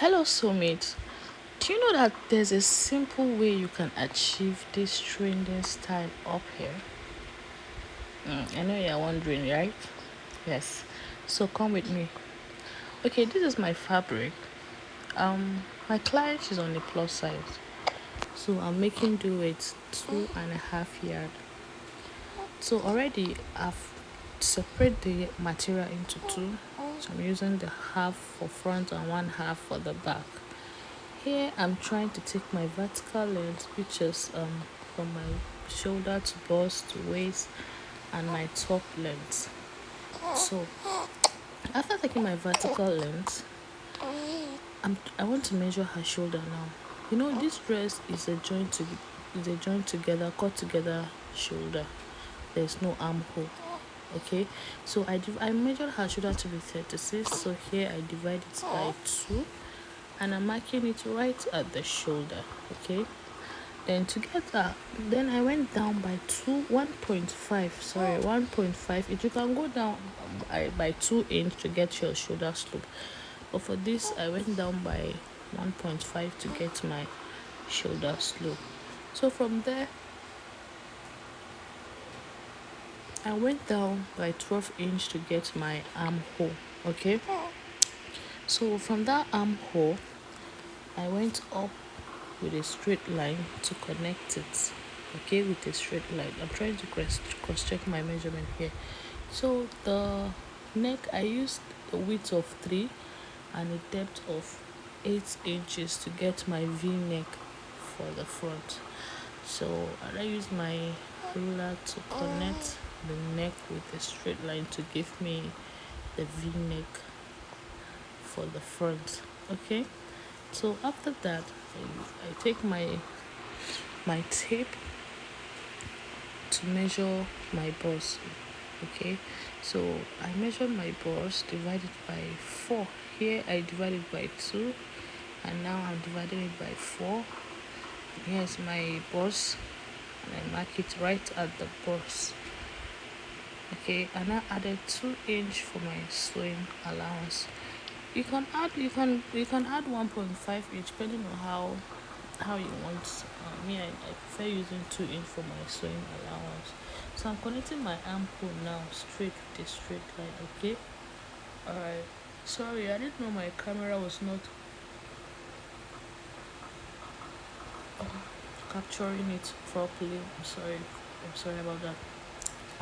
Hello, soulmate. Do you know that there's a simple way you can achieve this trending style up here? I know you're wondering, right? Yes. So come with me. Okay, this is my fabric. My client is on the plus size, so I'm making do with 2.5 yard. So already I've separated the material into two. So I'm using the half for front and one half for the back. Here I'm trying to take my vertical length, which is from my shoulder to bust to waist, and my top length. So after taking my vertical length, I want to measure her shoulder now. You know, this dress is a joint together, cut together shoulder. There's no armhole. Okay, so I measured her shoulder to be 36. So here I divide it by two, and I'm marking it right at the shoulder. Okay, then together, then I went down by 1.5, sorry, 1.5. If you can go down by 2 inch to get your shoulder slope, but for this I went down by 1.5 to get my shoulder slope. So from there I went down by 12 inch to get my armhole. Okay, so from that armhole I went up with a straight line to connect it. Okay, with a straight line. I'm trying to cross check my measurement here. So the neck, I used a width of 3 and a depth of 8 inches to get my V neck for the front. So I use my ruler to connect the neck with a straight line to give me the V neck for the front. Okay, so after that I take my tape to measure my bust. Okay, so I measured my bust divided by 4. Here I divided by 2, and now I'm dividing it by 4. Here's my bust, and I mark it right at the bust. Okay, and I added 2 inch for my sewing allowance. You can add 1.5 inch depending on how you want. I prefer using 2 inch for my sewing allowance. So I'm connecting my armhole now straight with a straight line. Okay, all right. Sorry, I didn't know my camera was not capturing it properly. I'm sorry about that.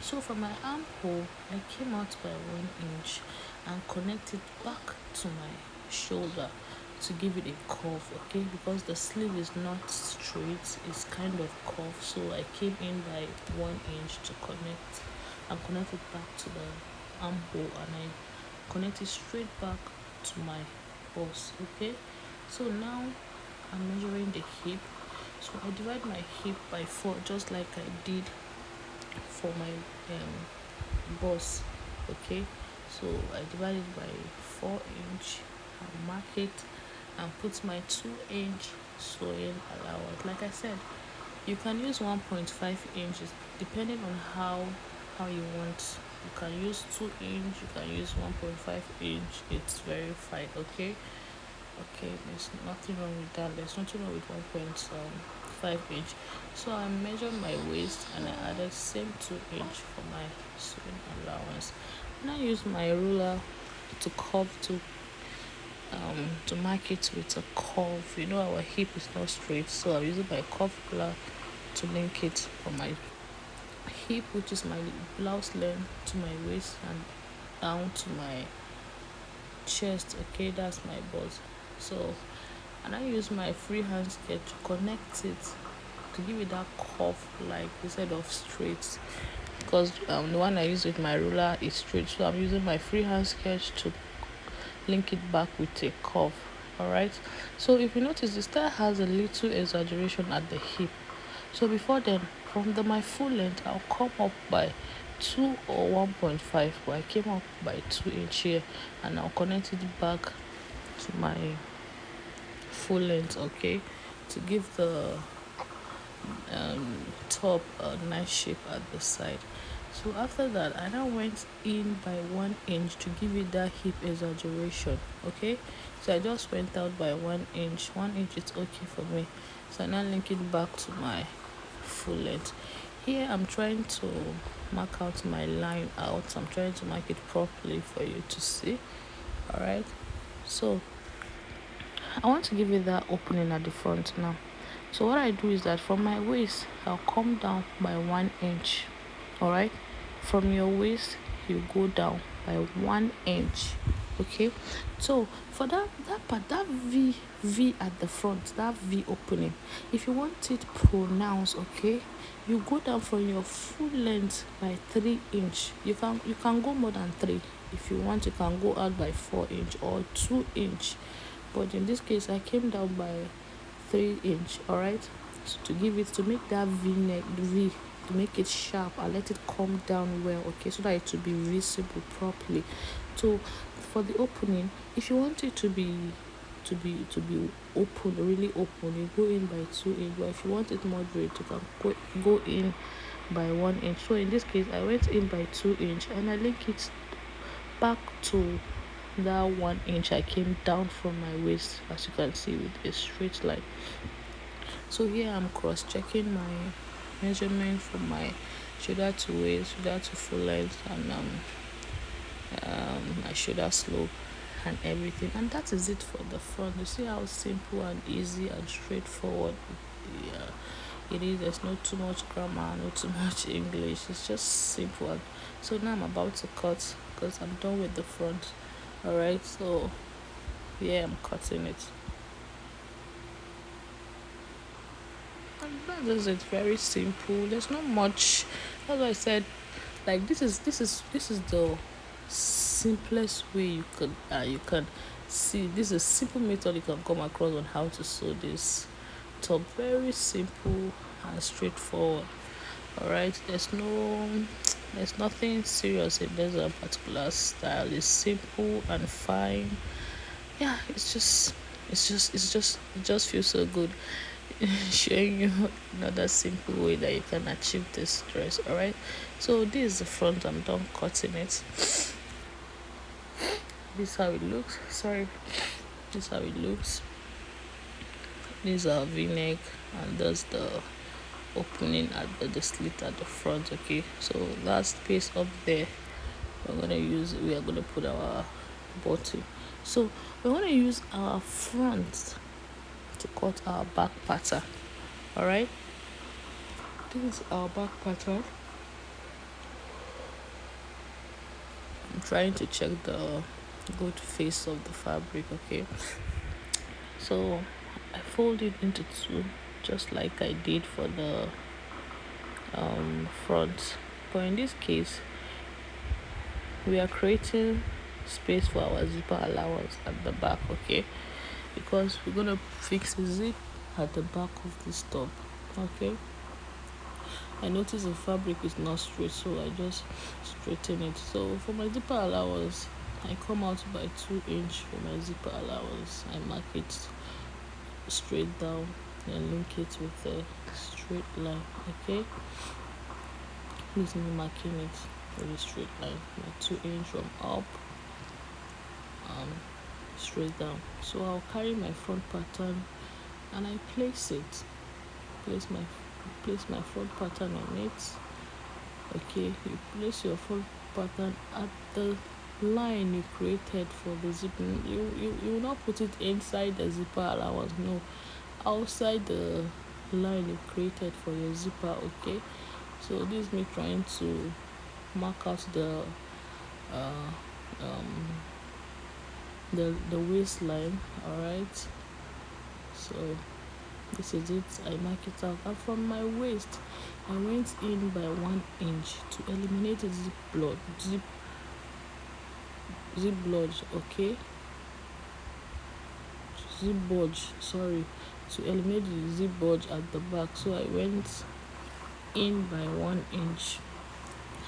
So from my armhole I came out by 1 inch and connected back to my shoulder to give it a curve. Okay, because the sleeve is not straight, it's kind of curved. So I came in by 1 inch to connect and connect it back to the armhole, and I connect it straight back to my bust. Okay, so now I'm measuring the hip. So I divide my hip by 4, just like I did for my bust. Okay, so I divide it by 4 inch and mark it and put my 2 inch sewing allowance. Like I said, you can use 1.5 inches depending on how you want. You can use 2 inch, you can use 1.5 inch. It's very fine. Okay, there's nothing wrong with that. There's nothing wrong with 1.5 inch. So I measured my waist and I added same 2 inch for my sewing allowance. And I use my ruler to curve to mark it with a curve. You know, our hip is not straight, so I'm using my curve ruler to link it from my hip, which is my blouse length, to my waist and down to my chest. Okay, that's my bust. So, and I use my freehand sketch to connect it to give it that curve, like instead of straight, because the one I use with my ruler is straight. So I'm using my freehand sketch to link it back with a curve. All right, so if you notice, the style has a little exaggeration at the hip. So before then, from my full length, I'll come up by 2 or 1.5, but I came up by 2 inch here, and I'll connect it back to my full length. Okay, to give the top a nice shape at the side. So after that, I now went in by 1 inch to give it that hip exaggeration. Okay, So I just went out by 1 inch. 1 inch is okay for me. So I now link it back to my full length. Here I'm trying to mark out my line out. I'm trying to mark it properly for you to see. Alright. So I want to give you that opening at the front now. So what I do is that from my waist I'll come down by 1 inch. Alright. From your waist you go down by 1 inch. Okay, so for that part, that v at the front, that v opening, if you want it pronounced, okay, you go down from your full length by 3 inch. You can go more than 3. If you want, you can go out by 4 inch or 2 inch, but in this case I came down by 3 inch. All right, so to make that v, to make it sharp, I let it come down well, okay, so that it will be visible properly. So for the opening, if you want it to be open, really open, you go in by 2 inch. But if you want it moderate, you can go in by 1 inch. So in this case I went in by 2 inch and I link it back to that 1 inch I came down from my waist, as you can see, with a straight line. So here I'm cross checking my measurement from my shoulder to waist, shoulder to full length, and my shoulder slope and everything. And that is it for the front. You see how simple and easy and straightforward it is. There's not too much grammar, not too much English. It's just simple. So now I'm about to cut because I'm done with the front. Alright, so yeah, I'm cutting it. And that is it. Very simple. There's not much. As I said, like this is the simplest way you can see. This is a simple method you can come across on how to sew this top. Very simple and straightforward. All right, there's nothing serious in this particular style. It's simple and fine. Yeah, it just feels so good showing you another simple way that you can achieve this dress. All right, so this is the front. I'm done cutting it. This is how it looks. Sorry, this is how it looks. These are v-neck, and that's the opening at the slit at the front. Okay, so that space up there, we are gonna put our bottom. So we're gonna use our front to cut our back pattern. All right, this is our back pattern. I'm trying to check the good face of the fabric. Okay, so I fold it into two, just like I did for the front, but in this case we are creating space for our zipper allowance at the back. Okay, because we're gonna fix a zip at the back of this top. Okay, I notice the fabric is not straight, so I just straighten it. So for my zipper allowance, I come out by 2 inch for my zipper allowance. I mark it straight down and link it with a straight line. Okay, please me marking it with a straight line, my 2 inch from up straight down. So I'll carry my front pattern and I place my front pattern on it. Okay, you place your front pattern at the line you created for the zipping. You will not put it inside the zipper allowance, no, outside the line you created for your zipper. Okay, so this is me trying to mark out the waistline. All right, so this is it. I mark it out, and from my waist I went in by 1 inch to eliminate the zip bulge. Okay, zip bulge, sorry, to eliminate the zip bulge at the back. So I went in by 1 inch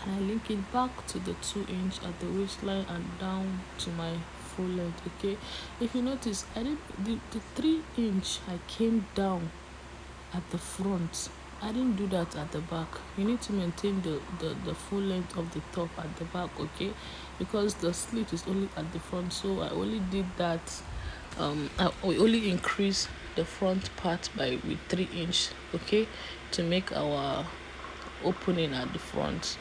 and I link it back to the 2 inch at the waistline and down to my full length. Okay, if you notice, I did the 3 inch I came down at the front. I didn't do that at the back. You need to maintain the full length of the top at the back. Okay, because the slit is only at the front, so I only did that we only increase the front part by with 3 inch, okay, to make our opening at the front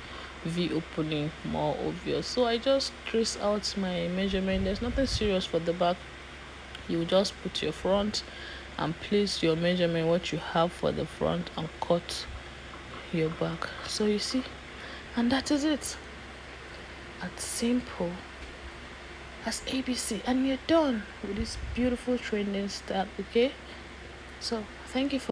V opening more obvious. So I just trace out my measurement. There's nothing serious for the back. You just put your front and place your measurement, what you have for the front, and cut your back. So you see, and that is it. As simple as ABC, and you're done with this beautiful training style. Okay, so thank you for